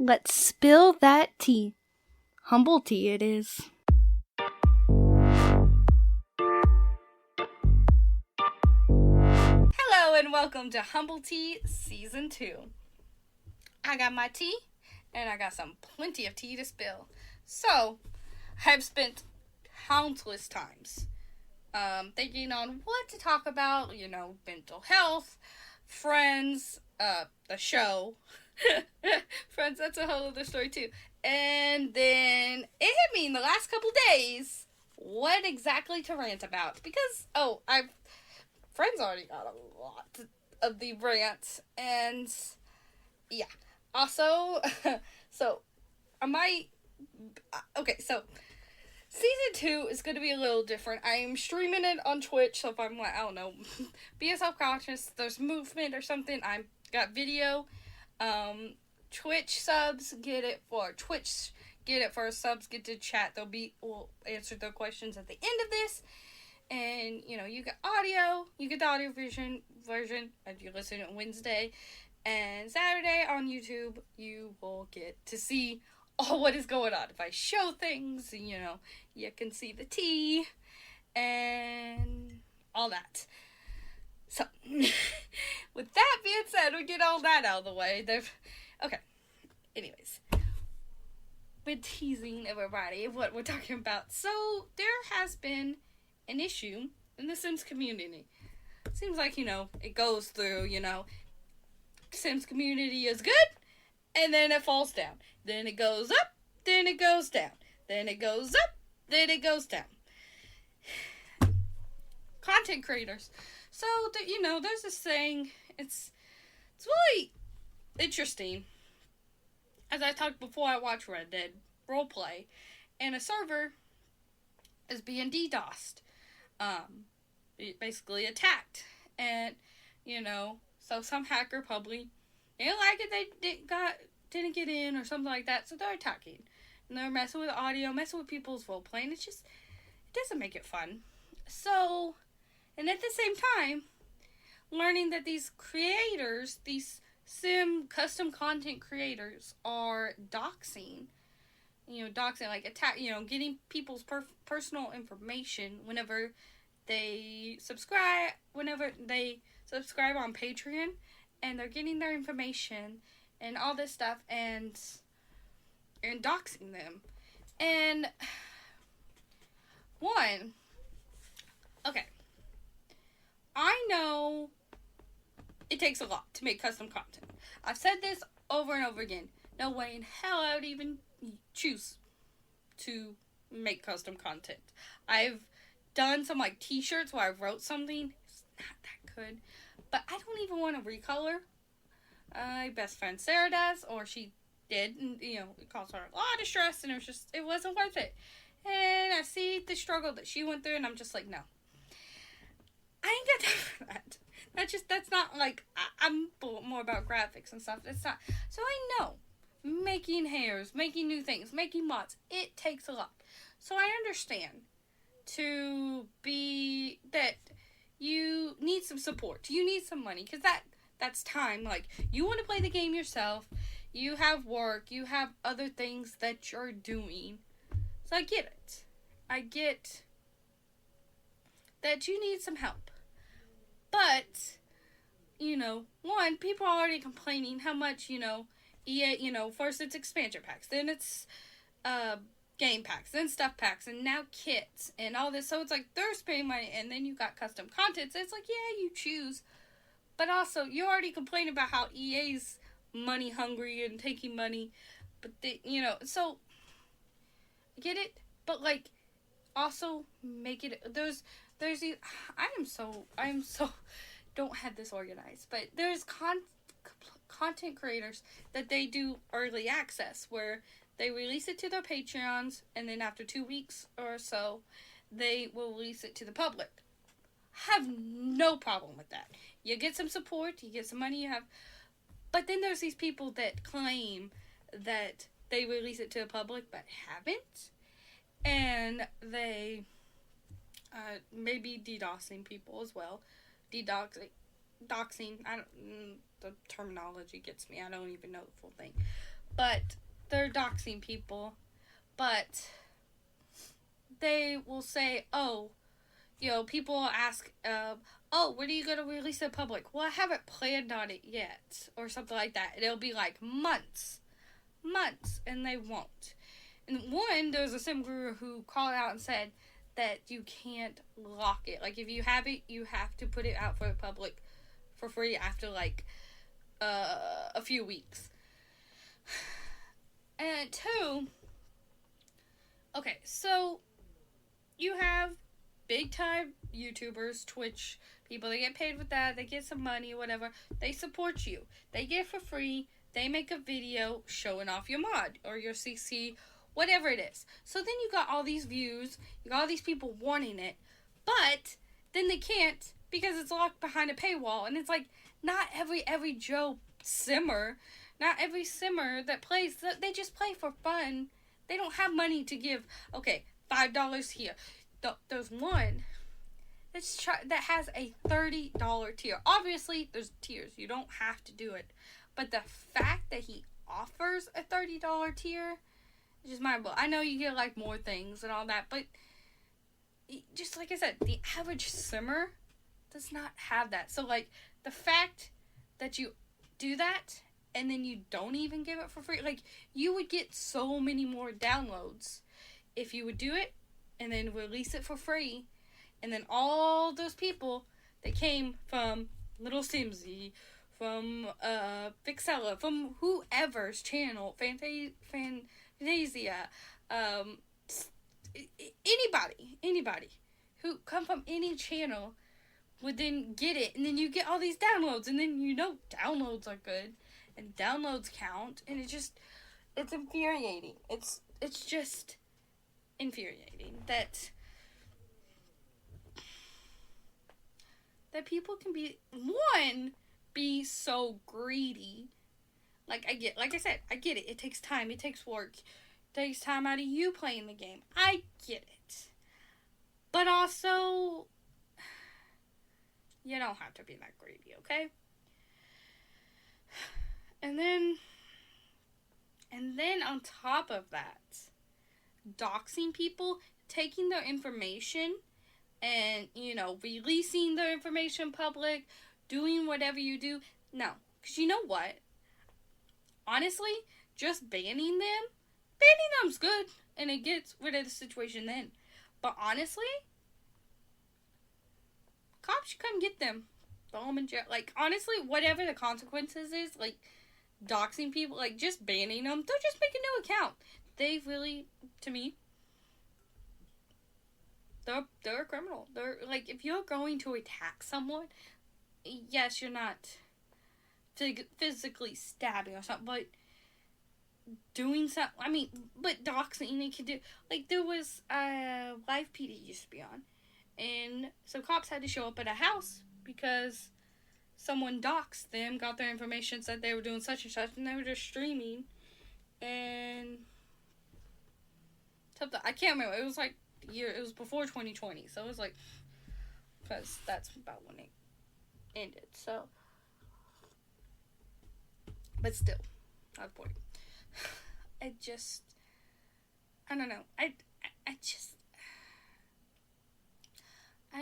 Let's spill that tea. Humble tea it is. Hello and welcome to Humble Tea Season 2. I got my tea and I got plenty of tea to spill. So, I've spent countless times thinking on what to talk about, mental health, friends, the show. Friends, that's a whole other story too. And then it hit me in the last couple days what exactly to rant about. Because, Friends already got a lot of the rants. And, yeah. Also, so Season 2 is going to be a little different. I am streaming it on Twitch, so if I'm like, I don't know, be self-conscious, there's movement or something, I've got video. Twitch subs get it for Twitch, get it for subs, get to chat. We'll answer their questions at the end of this. And, you get audio, you get the audio version, if you listen on Wednesday. And Saturday on YouTube, you will get to see all what is going on. If I show things, you can see the tea and all that. So, with that being said, we get all that out of the way. Okay. Anyways, been teasing everybody of what we're talking about. So, there has been an issue in the Sims community. Seems like, it goes through, Sims community is good, and then it falls down. Then it goes up, then it goes down. Then it goes up, then it goes down. Content creators. So, there's this saying, it's really interesting. As I talked before, I watched Red Dead roleplay, and a server is being DDoSed. Basically attacked. And, so some hacker probably didn't like it, they didn't get in or something like that, so they're attacking. And they're messing with audio, messing with people's roleplay, and it doesn't make it fun. So, and at the same time, learning that these creators, these sim custom content creators are doxing, getting people's personal information whenever they subscribe on Patreon, and they're getting their information and all this stuff and doxing them. And I know it takes a lot to make custom content. I've said this over and over again. No way in hell I would even choose to make custom content. I've done some t-shirts where I wrote something. It's not that good. But I don't even want to recolor. My best friend Sarah does, or she did, and it caused her a lot of stress, and it wasn't worth it. And I see the struggle that she went through, and I'm just like, no. I ain't got time for that. That's not I'm more about graphics and stuff. It's not. So I know making hairs, making new things, making mods, it takes a lot. So I understand that you need some support. You need some money, because that's time. You want to play the game yourself. You have work. You have other things that you're doing. So I get it. I get that you need some help. But, people are already complaining how much, EA, first it's expansion packs, then it's game packs, then stuff packs, and now kits, and all this. So it's they're spending money, and then you got custom content. So it's yeah, you choose. But also, you already complain about how EA's money hungry and taking money. But so, I get it. But also make it, there's these, I am so, don't have this organized, but there's content creators that they do early access, where they release it to their Patreons, and then after 2 weeks or so, they will release it to the public. Have no problem with that. You get some support, you get some money, but then there's these people that claim that they release it to the public, but haven't, and they maybe DDoSing people as well. Doxing, the terminology gets me. I don't even know the full thing. but they're doxing people, but they will say, oh, people ask, oh, when are you going to release it to the public? Well, I haven't planned on it yet, or something like that. And it'll be like months, and they won't. And there's a sim guru who called out and said that you can't lock it. Like, if you have it, you have to put it out for the public for free after, like, a few weeks. And two, okay, so you have big time YouTubers, Twitch people, they get paid with that, they get some money, whatever, they support you, they get it for free, they make a video showing off your mod, or your CC, whatever it is. So then you got all these views, you got all these people wanting it, but then they can't, because it's locked behind a paywall, and it's like, not every Joe simmer, not every simmer that plays, they just play for fun. They don't have money to give, okay, $5 here. There's one that has a $30 tier. Obviously, there's tiers. You don't have to do it. But the fact that he offers a $30 tier is just mind blowing. I know you get, like, more things and all that, but just like I said, the average simmer does not have that. So, like, the fact that you do that and then you don't even give it for free, like, you would get so many more downloads if you would do it and then release it for free, and then all those people that came from Little Simsy, from Vixella, from whoever's channel, Fantasia, anybody who come from any channel would then get it, and then you get all these downloads, and then downloads are good, and downloads count, and it's infuriating. It's just infuriating that people can be so greedy. Like I said, I get it. It takes time. It takes work. It takes time out of you playing the game. I get it. But also, you don't have to be that greedy, okay? And then on top of that, doxing people, taking their information and, releasing their information public, doing whatever you do. No. Because you know what? Honestly, just banning them's good, and it gets rid of the situation then. But honestly, cops should come get them. Throw them in jail. Like, honestly, whatever the consequences is, like, doxing people, like, just banning them, they'll just make a new account. They really, to me, they're a criminal. They're, like, if you're going to attack someone, yes, you're not physically stabbing or something, but doing something, but doxing, they could do, like, there was, Live PD used to be on, and so cops had to show up at a house because someone doxed them, got their information, said they were doing such and such, and they were just streaming, and something, I can't remember, it was like it was before 2020, so it was like, because that's about when it ended, so, but still, not the point. I don't know, I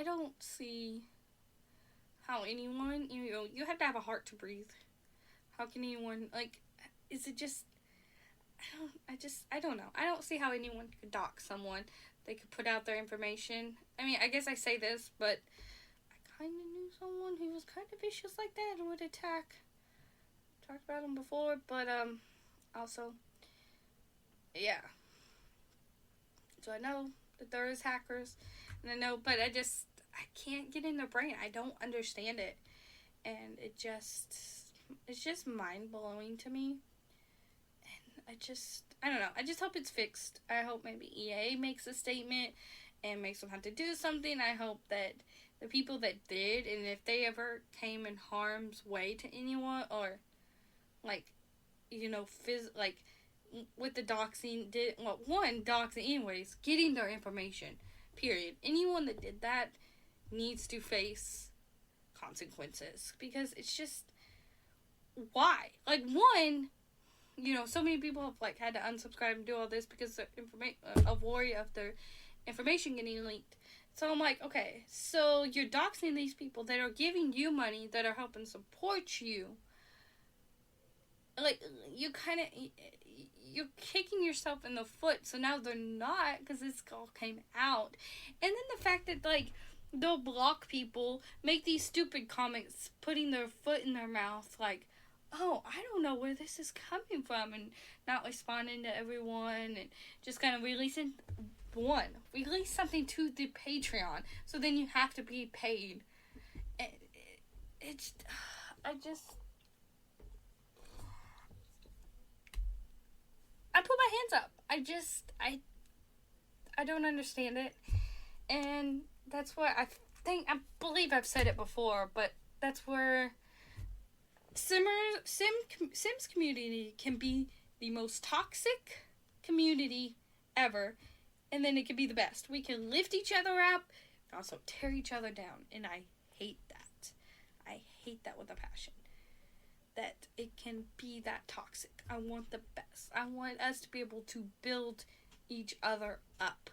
don't see how anyone, you have to have a heart to breathe. How can anyone, like, is it just, I don't know. I don't see how anyone could dox someone. They could put out their information. I guess I say this, but I kind of knew someone who was kind of vicious like that and would attack. Talked about him before, but, also, yeah. So I know that there is hackers, and I know, but I can't get in their brain. I don't understand it, and it's just mind-blowing to me, and I don't know, I just hope it's fixed. I hope maybe EA makes a statement, and makes them have to do something. I hope that the people that did, and if they ever came in harm's way to anyone, or, like, with the doxing, doxing anyways, getting their information, period. Anyone that did that needs to face consequences, because it's just, why? Like, so many people have, like, had to unsubscribe and do all this because of worry of their information getting leaked. So I'm like, okay, so you're doxing these people that are giving you money, that are helping support you. Like, you're kicking yourself in the foot, so now they're not, because this all came out. And then the fact that, like, they'll block people, make these stupid comments, putting their foot in their mouth, like, oh, I don't know where this is coming from, and not responding to everyone, and just kind of release something to the Patreon, so then you have to be paid. It's, I put my hands up. I don't understand it, and that's where I believe I've said it before, but that's where Sims community can be the most toxic community ever, and then it can be the best. We can lift each other up, and also tear each other down, and I hate that. I hate that with a passion. That it can be that toxic. I want the best. I want us to be able to build each other up.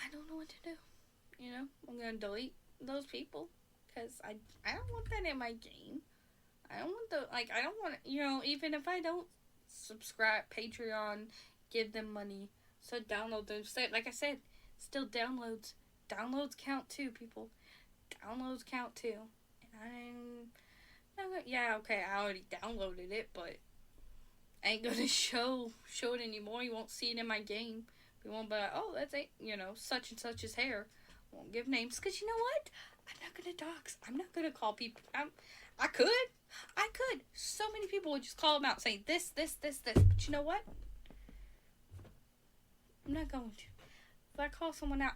I don't know what to do. I'm going to delete those people, because I don't want that in my game. I don't want even if I don't subscribe, Patreon, give them money, so download them. Like I said, still downloads. Downloads count too, people. Downloads count too. And I already downloaded it, but I ain't gonna show it anymore. You won't see it in my game. You won't be like, oh, that's such and such's hair. I won't give names, because you know what? I'm not gonna dox. I'm not gonna call people. I could. So many people would just call them out, saying this. But you know what? I'm not going to. If I call someone out,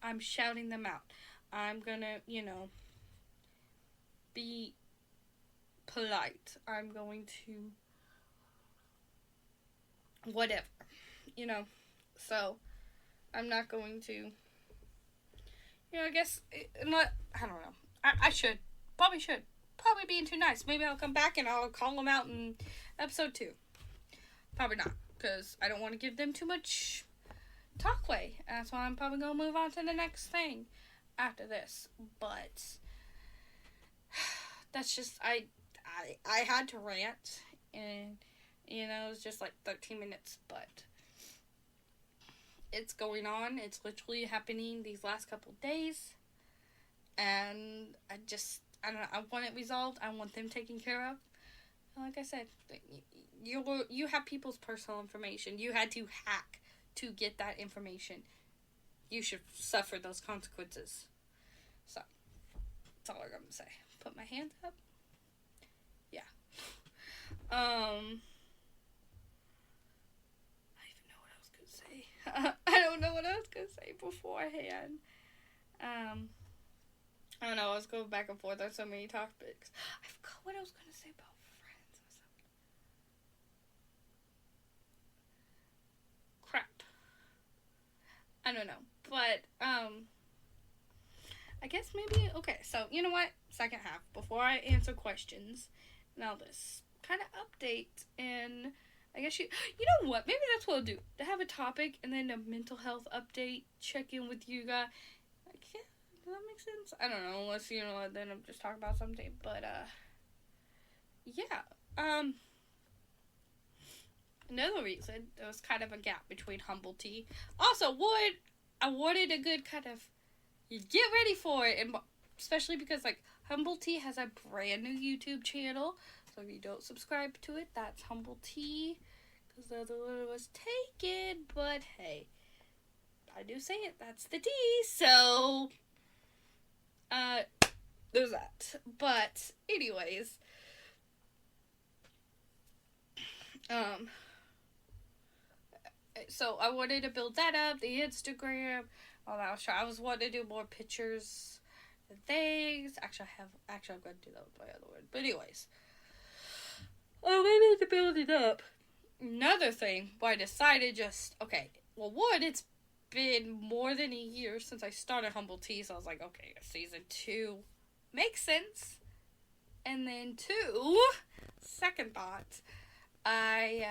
I'm shouting them out. I'm gonna, be polite. I'm going to whatever, So I'm not going to. I guess I don't know. I should. Probably being too nice. Maybe I'll come back and I'll call them out in episode 2. Probably not, because I don't want to give them too much talkway. That's why I'm probably going to move on to the next thing after this. But that's just, I had to rant, and, it was just like 13 minutes, but it's going on. It's literally happening these last couple of days, and I don't know, I want it resolved. I want them taken care of. Like I said, you have people's personal information. You had to hack to get that information. You should suffer those consequences. So, that's all I'm gonna say. Put my hands up. Yeah. I don't know what I was gonna say beforehand. I don't know, I was going back and forth on so many topics. I forgot what I was gonna say about friends or something. Crap. I don't know. But, I guess maybe, okay, so, you know what? Second half, before I answer questions, now this kind of update, and I guess you know what? Maybe that's what I'll do. To have a topic, and then a mental health update, check in with you guys. Yeah, does that make sense? I don't know, unless, then I'm just talking about something, but, yeah, another reason, there was kind of a gap between Humble Tea. Also, I wanted a good kind of, you get ready for it, and especially because, like, Humble Tea has a brand new YouTube channel, so if you don't subscribe to it, that's Humble Tea, because the other one was taken, but hey, I do say it, that's the tea, so, there's that. But, anyways, so I wanted to build that up, the Instagram, all that. I was wanting to do more pictures and things. Actually, I'm going to do that with my other one. But anyways, I wanted to build it up. Another thing, why I decided it's been more than a year since I started Humble Tea, so I was like, okay, season 2 makes sense. And then 2, second thought, I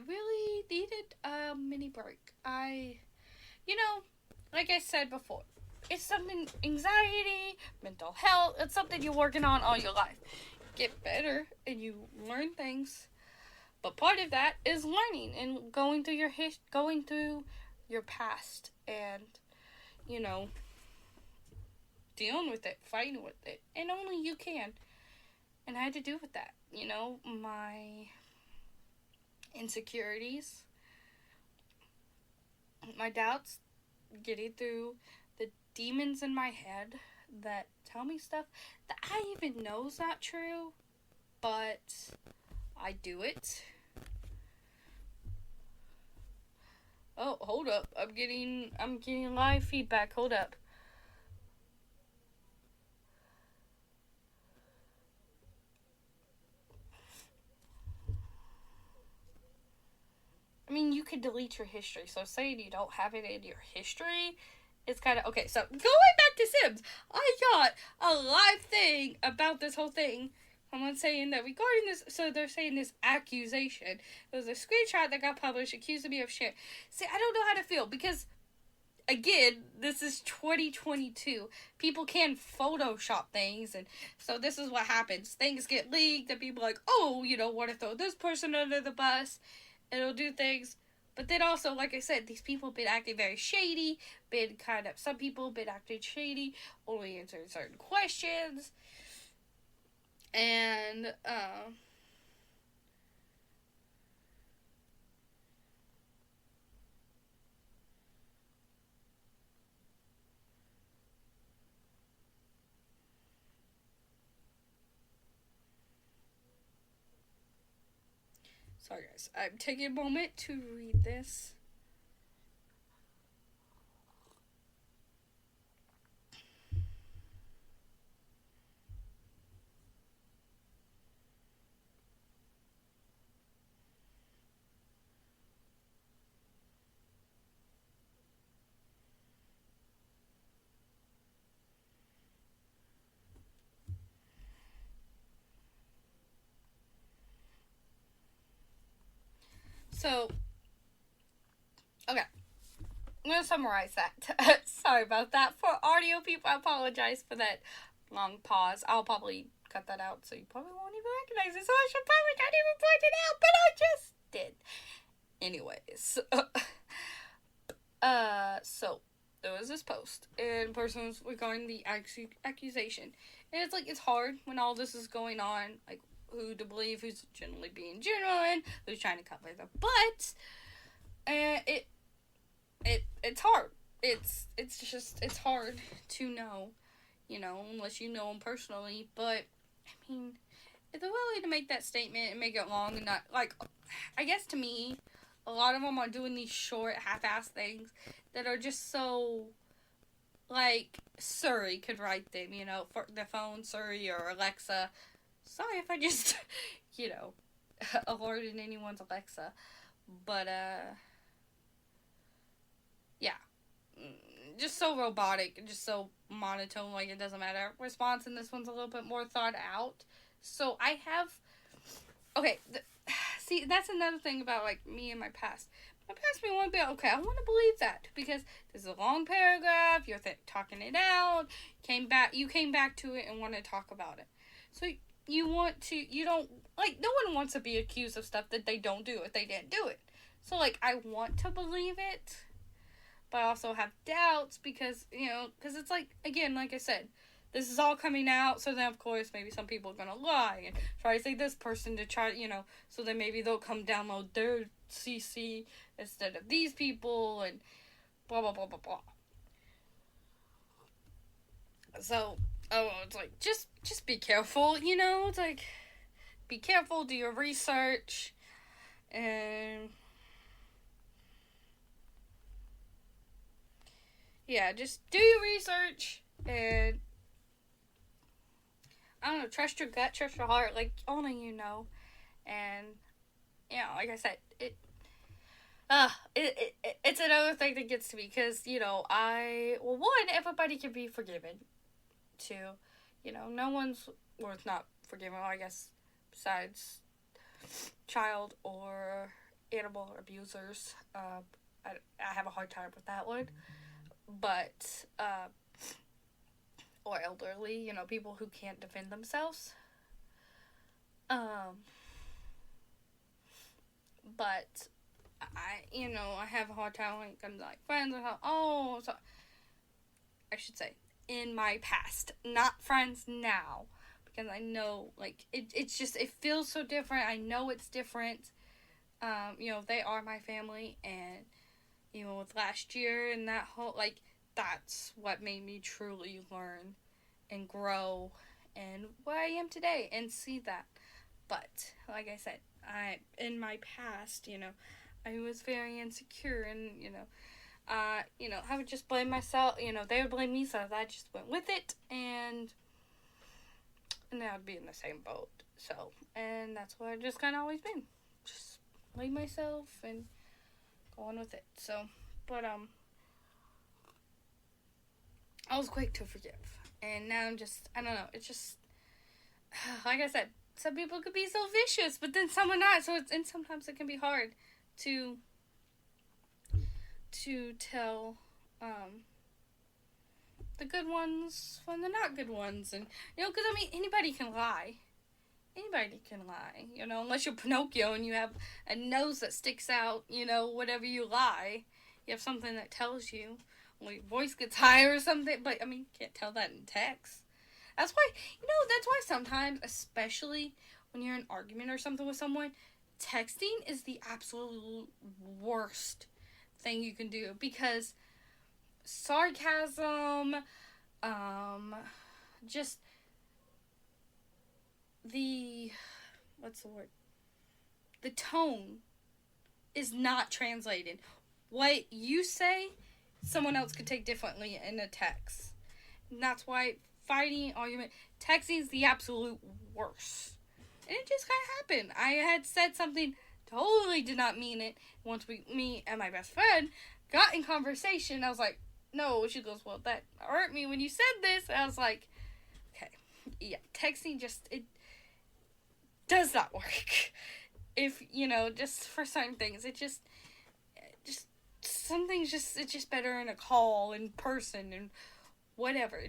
really needed a mini break. Like I said before, it's something, anxiety, mental health, it's something you're working on all your life. Get better and you learn things. But part of that is learning and going through your past and, dealing with it, fighting with it. And only you can. And I had to deal with that. My insecurities, my doubts, getting through the demons in my head that tell me stuff that I even know is not true, but I do it. Oh, hold up. I'm getting live feedback. Hold up. I mean, you could delete your history, so saying you don't have it in your history, it's kind of... Okay, so going back to Sims, I got a live thing about this whole thing. Someone saying that regarding this, so they're saying this accusation. It was a screenshot that got published accusing me of shit. See, I don't know how to feel, because, again, this is 2022. People can Photoshop things, and so this is what happens. Things get leaked, and people are like, oh, want to throw this person under the bus. It'll do things. But then also, like I said, these people have been acting very shady. Some people have been acting shady, only answering certain questions. And, sorry guys, I'm taking a moment to read this. So, okay. I'm going to summarize that. Sorry about that. For audio people, I apologize for that long pause. I'll probably cut that out, so you probably won't even recognize it. So I should probably not even point it out, but I just did. Anyways. So there was this post, and the person was regarding the accusation. And it's like, it's hard when all this is going on, like, who to believe, who's generally being genuine, who's trying to cover their butt. And it's hard. It's hard to know, unless you know them personally. But, I mean, if they're willing to make that statement and make it long and not, like, I guess to me, a lot of them are doing these short, half-assed things that are just so, like, Siri could write them, for the phone, Siri or Alexa. Sorry if I just, alerted anyone's Alexa. But, yeah. Just so robotic and just so monotone, like it doesn't matter. Response in this one's a little bit more thought out. So I have... Okay, see, that's another thing about, like, me and my past. My past me want to be, okay, I want to believe that, because this is a long paragraph, you're talking it out, you came back to it and want to talk about it. So you don't, like, no one wants to be accused of stuff that they don't do if they didn't do it. So, like, I want to believe it, but I also have doubts because, because it's like, again, like I said, this is all coming out, so then, of course, maybe some people are going to lie and try to say this person to try, so then maybe they'll come download their CC instead of these people, and blah, blah, blah, blah, blah. So, it's like, just be careful, it's like, be careful, do your research, and... yeah, just do your research, and I don't know, trust your gut, trust your heart, like, only you know. And, like I said, It's another thing that gets to me because, one, everybody can be forgiven. Two, no one's worth not forgiving, I guess, besides child or animal abusers. I have a hard time with that one. But, or elderly, people who can't defend themselves. But I have a hard time when it comes to, like, friends and so I should say, in my past, not friends now, because I know, like, it's just, it feels so different. I know it's different. They are my family, and, with last year and that whole, like, that's what made me truly learn and grow and where I am today and see that. But, like I said, in my past, I was very insecure and, I would just blame myself, they would blame me, so I just went with it, and I would be in the same boat. So, and that's what I've just kind of always been. Just blame myself and go on with it. So, but, I was quick to forgive. And now I'm just, I don't know, it's just, like I said, some people could be so vicious, but then someone not. So and sometimes it can be hard to tell the good ones from the not good ones, and because anybody can lie. Anybody can lie, unless you're Pinocchio and you have a nose that sticks out. Whatever you lie, you have something that tells you. Well, your voice gets higher or something, but you can't tell that in text. That's why, sometimes, especially when you're in an argument or something with someone, texting is the absolute worst thing you can do, because sarcasm, just what's the word? The tone is not translated. What you say, someone else could take differently in a text. And that's why fighting, argument, texting is the absolute worst. And it just kind of happened. I had said something, totally did not mean it. Once me and my best friend got in conversation, I was like, no. She goes, well, that hurt me when you said this. And I was like, okay, yeah, texting it does not work. If, just for certain things, some things it's just better in a call, in person, and whatever.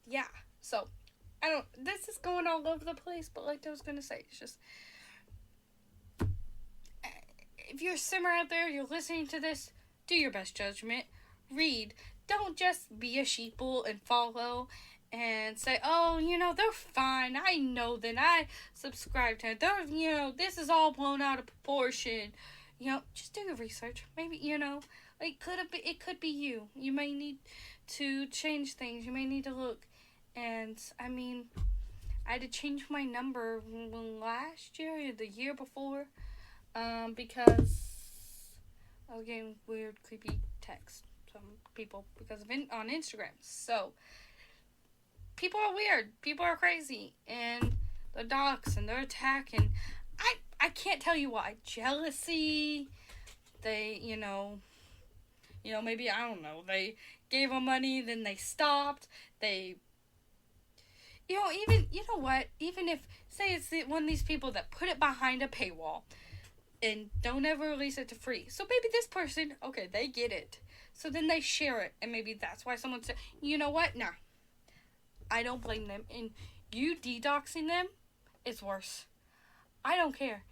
Yeah. So, this is going all over the place, but like I was going to say, it's just, if you're a simmer out there, you're listening to this, do your best judgment. Read. Don't just be a sheeple and follow and say, oh, they're fine. I know that I subscribe to it. They're, this is all blown out of proportion. Just do your research. Maybe, it could be you. You may need to change things. You may need to look. And, I had to change my number last year or the year before, because I was getting weird, creepy texts from people on Instagram. So, people are weird. People are crazy. And they're docs and they're attacking. I can't tell you why. Jealousy. They, maybe, I don't know. They gave them money, then they stopped. They, even, even if, say it's one of these people that put it behind a paywall and don't ever release it to free. So maybe this person, okay, they get it. So then they share it. And maybe that's why someone said, you know what? Nah. I don't blame them. And you de-doxing them is worse. I don't care.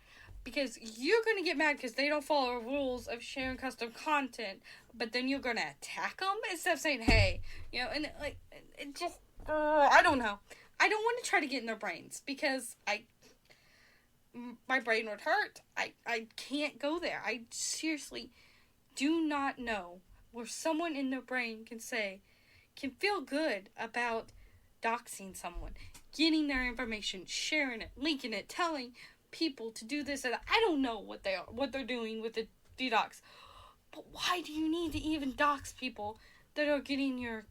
Because you're going to get mad because they don't follow rules of sharing custom content. But then you're going to attack them instead of saying, hey. And it just, I don't know. I don't want to try to get in their brains. Because my brain would hurt. I can't go there. I seriously do not know where someone in their brain can feel good about doxing someone, getting their information, sharing it, linking it, telling people to do this and that. I don't know what they're doing with the dox, but why do you need to even dox people that are getting your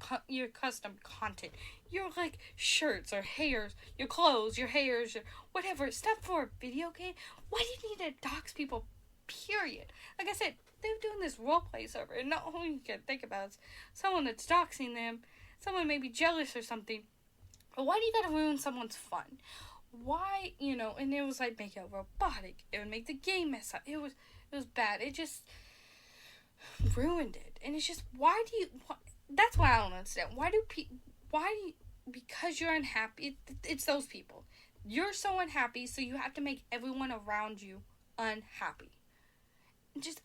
custom content, your like shirts or hairs, your clothes, your hairs, or whatever stuff for a video game? Why do you need to dox people? period. Like I said, they're doing this roleplay server, and not all you can think about is someone that's doxing them, someone may be jealous or something. But why do you gotta ruin someone's fun? Why, and it was like make it robotic. It would make the game mess up. It was bad. It just ruined it. And it's just, that's why I don't understand. Because you're unhappy, it's those people. You're so unhappy, so you have to make everyone around you unhappy.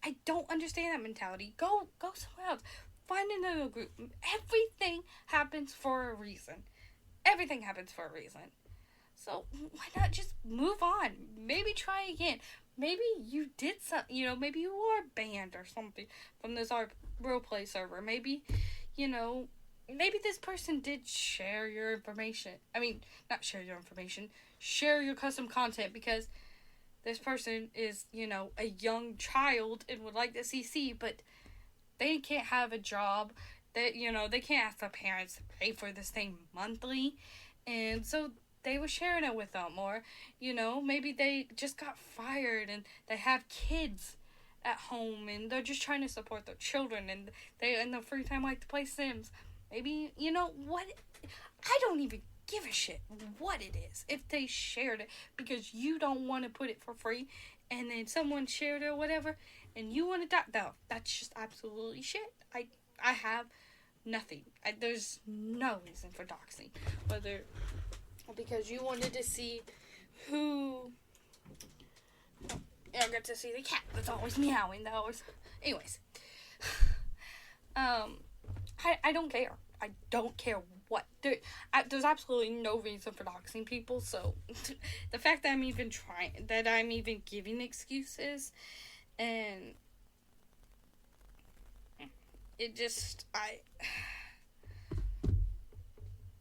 I don't understand that mentality. Go somewhere else. Find another group. Everything happens for a reason. Everything happens for a reason. So why not just move on? Maybe try again. Maybe you did something, maybe you were banned or something from this roleplay server. Maybe, maybe this person did share your information. I mean, not share your information. Share your custom content because this person is, a young child and would like the CC, but they can't have a job. They can't ask their parents to pay for this thing monthly. And so they were sharing it with them. Or, maybe they just got fired and they have kids at home and they're just trying to support their children and they in their free time like to play Sims. Maybe, what? I don't even give a shit what it is if they shared it because you don't want to put it for free and then someone shared it or whatever and you want to no, that's just absolutely shit. I have nothing. There's no reason for doxing. Whether because you wanted to see who I get to see the cat that's always meowing though. Anyways. I don't care. I don't care what. There's absolutely no reason for doxing people, so the fact that I'm even giving excuses, and it just,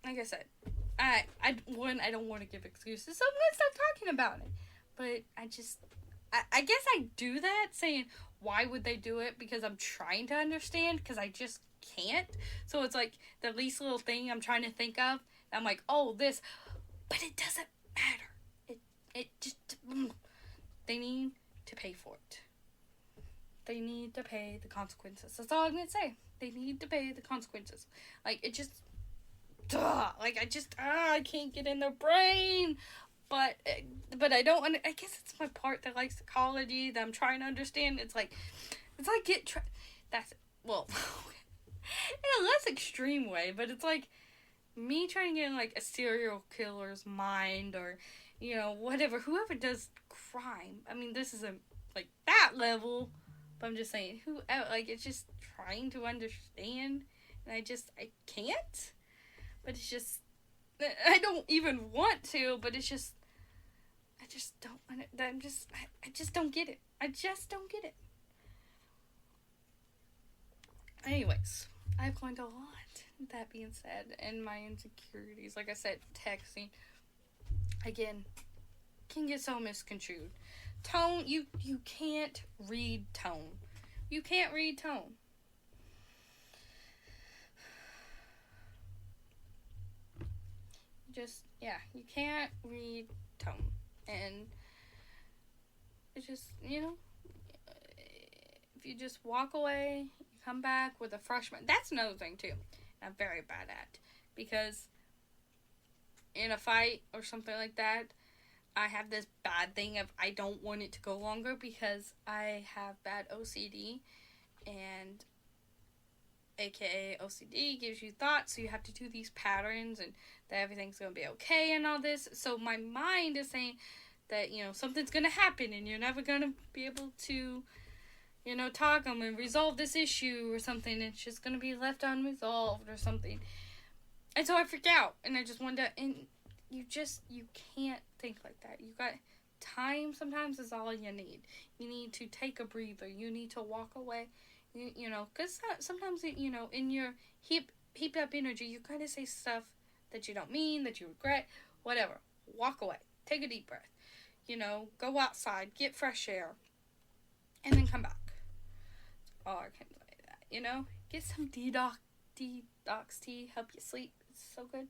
like I said, I don't want to give excuses, so I'm gonna stop talking about it, but I guess I do that, saying, why would they do it? Because I'm trying to understand, because I just can't. So it's like the least little thing I'm trying to think of. I'm like, oh, this. But it doesn't matter. It just. They need to pay for it. They need to pay the consequences. That's all I'm going to say. They need to pay the consequences. Like, it just. Duh. Like, I can't get in their brain. But I don't. I guess it's my part that likes psychology that I'm trying to understand. It's like that's it. Well, in a less extreme way, but it's like me trying to get in like a serial killer's mind or whatever. Whoever does crime. I mean, this isn't like that level, but I'm just saying it's just trying to understand, and I can't. But it's just. I don't even want to, but it's just, I just don't want it. I just don't get it. I just don't get it. Anyways, I've learned a lot, that being said, and my insecurities. Like I said, texting, again, can get so misconstrued. Tone, you can't read tone. You can't read tone. You can't read tone, and it's just, if you just walk away, you come back with a fresh mind. That's another thing too I'm very bad at, because in a fight or something like that, I have this bad thing of I don't want it to go longer because I have bad OCD, and aka OCD gives you thoughts, so you have to do these patterns and that everything's going to be okay and all this. So my mind is saying that, something's going to happen and you're never going to be able to, talk them and resolve this issue or something. It's just going to be left unresolved or something. And so I freak out and I just wonder, and you can't think like that. You got time sometimes is all you need. You need to take a breather. You need to walk away. Because sometimes, in your heaped up energy, you kind of say stuff that you don't mean, that you regret, whatever. Walk away. Take a deep breath. Go outside, get fresh air, and then come back. Oh, I can't say that, Get some detox tea, help you sleep. It's so good.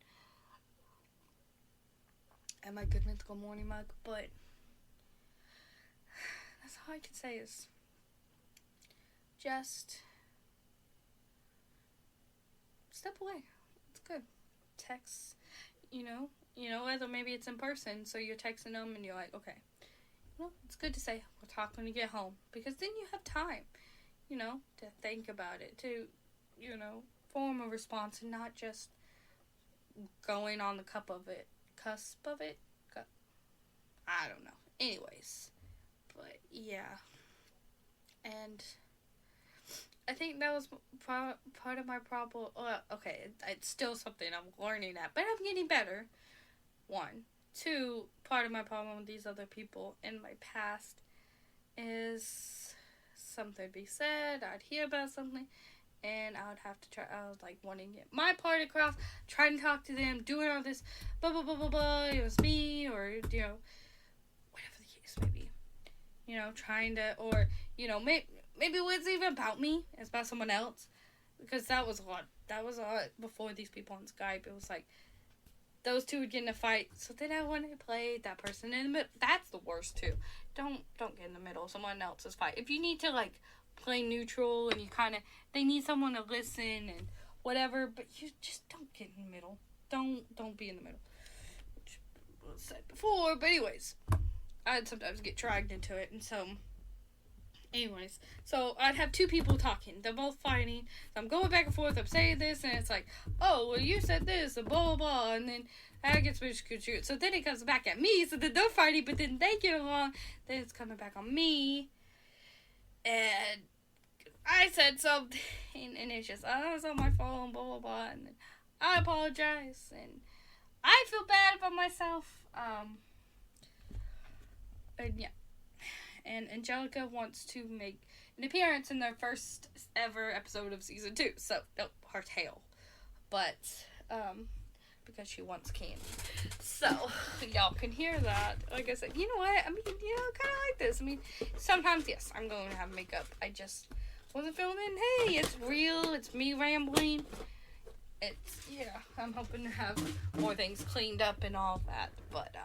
And my good mythical morning mug, but That's all I can say is just step away. It's good. Text, whether maybe it's in person, so you're texting them and you're like, okay, it's good to say, we'll talk when you get home, because then you have time, to think about it, to, form a response and not just going on the cusp of it. I don't know. Anyways, but yeah, and I think that was part of my problem. Okay, it's still something I'm learning at, but I'm getting better. 1. 2, part of my problem with these other people in my past is something be said, I'd hear about something, and I would have to try, I was like wanting to get my part across, trying to talk to them, doing all this, blah, blah, blah, blah, blah, it was me, or, whatever the case may be. Trying to, or, maybe it wasn't even about me, it's about someone else, because that was a lot before these people on Skype. It was like, those two would get in a fight, so then I wanted to play that person in the middle. That's the worst, too. Don't get in the middle of someone else's fight. If you need to, like, play neutral, and you kind of, they need someone to listen, and whatever, but you just don't get in the middle. Don't be in the middle. Which was said before, but anyways, I'd sometimes get dragged into it, and so... Anyways, so I'd have two people talking. They're both fighting. So I'm going back and forth. I'm saying this, and it's like, oh, well, you said this, and blah, blah, blah. And then I get misconstrued. So then it comes back at me. So then they're fighting, but then they get along. Then it's coming back on me. And I said something, and it's just, oh, it's on my phone, blah, blah, blah. And then I apologize, and I feel bad about myself. And yeah. And Angelica wants to make an appearance in their first ever episode of season 2. So, her tail. But, because she wants candy. So, y'all can hear that. Like I said, you know what? I mean, kind of like this. I mean, sometimes, yes, I'm going to have makeup. I just wasn't feeling it. Hey, it's real. It's me rambling. I'm hoping to have more things cleaned up and all that. But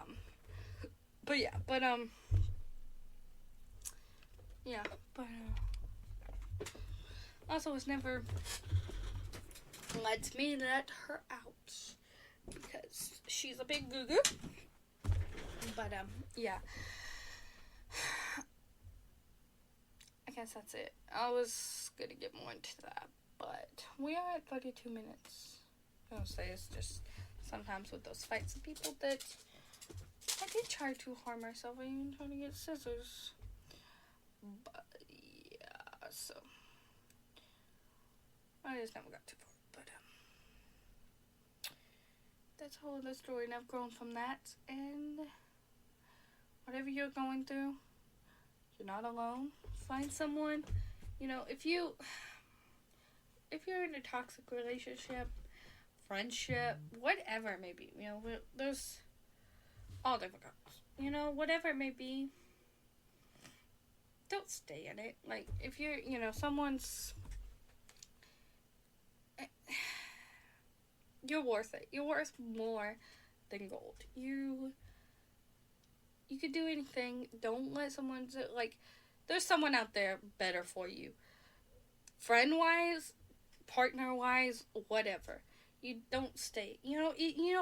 also it's never let me let her out because she's a big goo-goo. But I guess that's it. I was gonna get more into that, but we are at 32 minutes. I'll say it's just sometimes with those fights and people that I did try to harm myself. I even tried to get scissors. But yeah, so I just never got too far. But that's a whole other story, and I've grown from that. And whatever you're going through, you're not alone. Find someone. If you're in a toxic relationship, friendship, whatever it may be, there's all different kinds. Whatever it may be. Don't stay in it. Like, if you're, someone's... You're worth it. You're worth more than gold. You could do anything. Don't let someone... there's someone out there better for you. Friend-wise, partner-wise, whatever. You don't stay. You know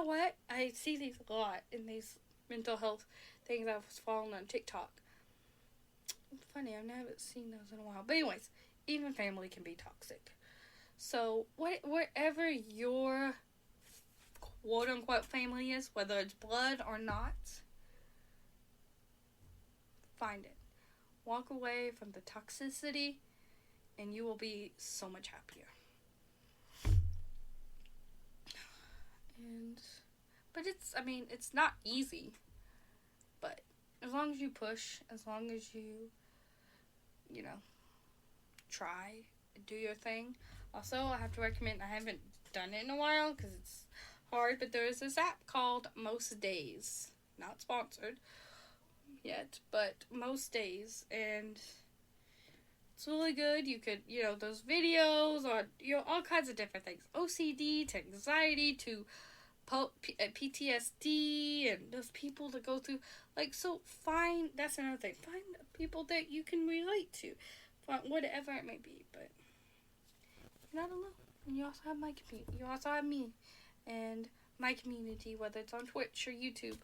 what? I see these a lot in these mental health things I was following on TikTok. Funny, I haven't seen those in a while. But anyways, even family can be toxic. So, wherever your quote-unquote family is, whether it's blood or not, find it. Walk away from the toxicity, and you will be so much happier. But it's not easy. But as long as you push, as long as you try and do your thing. Also, I have to recommend, I haven't done it in a while because it's hard, but there is this app called Most Days. Not sponsored yet, but Most Days, and it's really good. You could, those videos on, all kinds of different things. OCD to anxiety to PTSD, and those people that go through, that's another thing. Find people that you can relate to, whatever it may be. But you're not alone. And you also have my community. You also have me and my community, whether it's on Twitch or YouTube,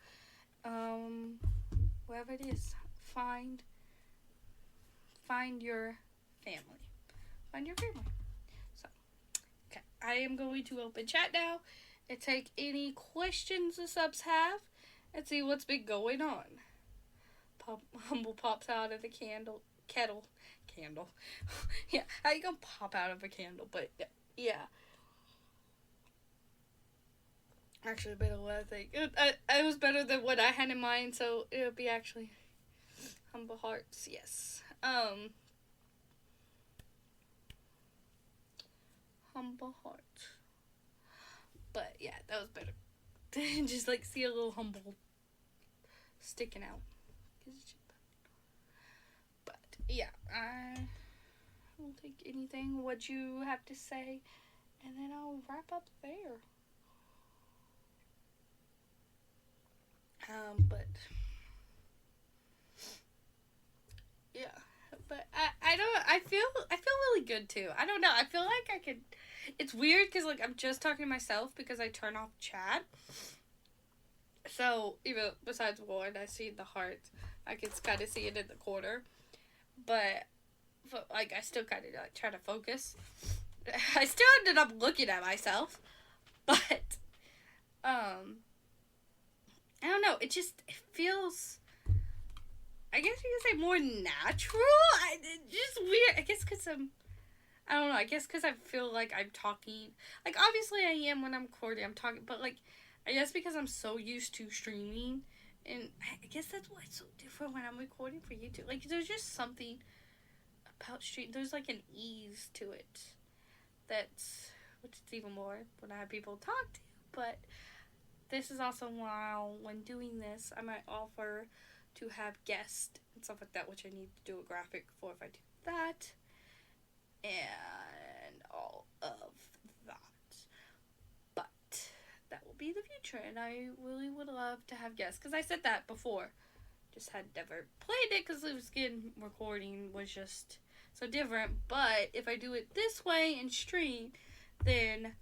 wherever it is. Find your family. Find your family. So, okay, I am going to open chat now and take any questions the subs have and see what's been going on. Humble pops out of the kettle. Yeah, how you gonna pop out of a candle? But yeah. Actually, better what I think. It was better than what I had in mind, so it would be actually Humble Hearts. Yes. Humble Hearts. But yeah, that was better. Just like see a little humble sticking out. But yeah, I will take anything what you have to say, and then I'll wrap up there. But yeah, but I feel really good too. I don't know. I feel like I could. It's weird because like I'm just talking to myself because I turn off chat. So even besides one, I see the heart. I can kind of see it in the corner, but like I still kind of like try to focus. I still ended up looking at myself, but I don't know. It feels. I guess you could say more natural. It's just weird. I guess because I don't know. I guess because I feel like I'm talking. Like, obviously I am when I'm recording. I'm talking. But, like, I guess because I'm so used to streaming. And I guess that's why it's so different when I'm recording for YouTube. Like, there's just something about stream. There's, like, an ease to it. Which is even more when I have people to talk to. But this is also when doing this, I might offer to have guests and stuff like that, which I need to do a graphic for if I do that. And all of that. But that will be the future, and I really would love to have guests, because I said that before. Just had never played it, because recording was just so different. But if I do it this way and stream, then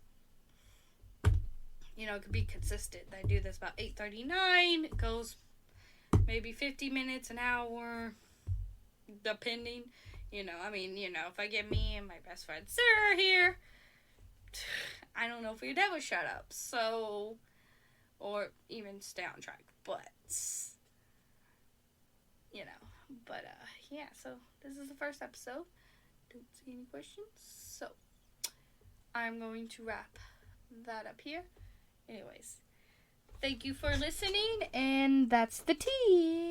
it could be consistent. I do this about 8:39. It goes maybe 50 minutes, an hour, depending. If I get me and my best friend Sarah here, I don't know if we'd ever shut up. So, or even stay on track. But, yeah. So, this is the first episode. Don't see any questions. So, I'm going to wrap that up here. Anyways, thank you for listening, and that's the tea.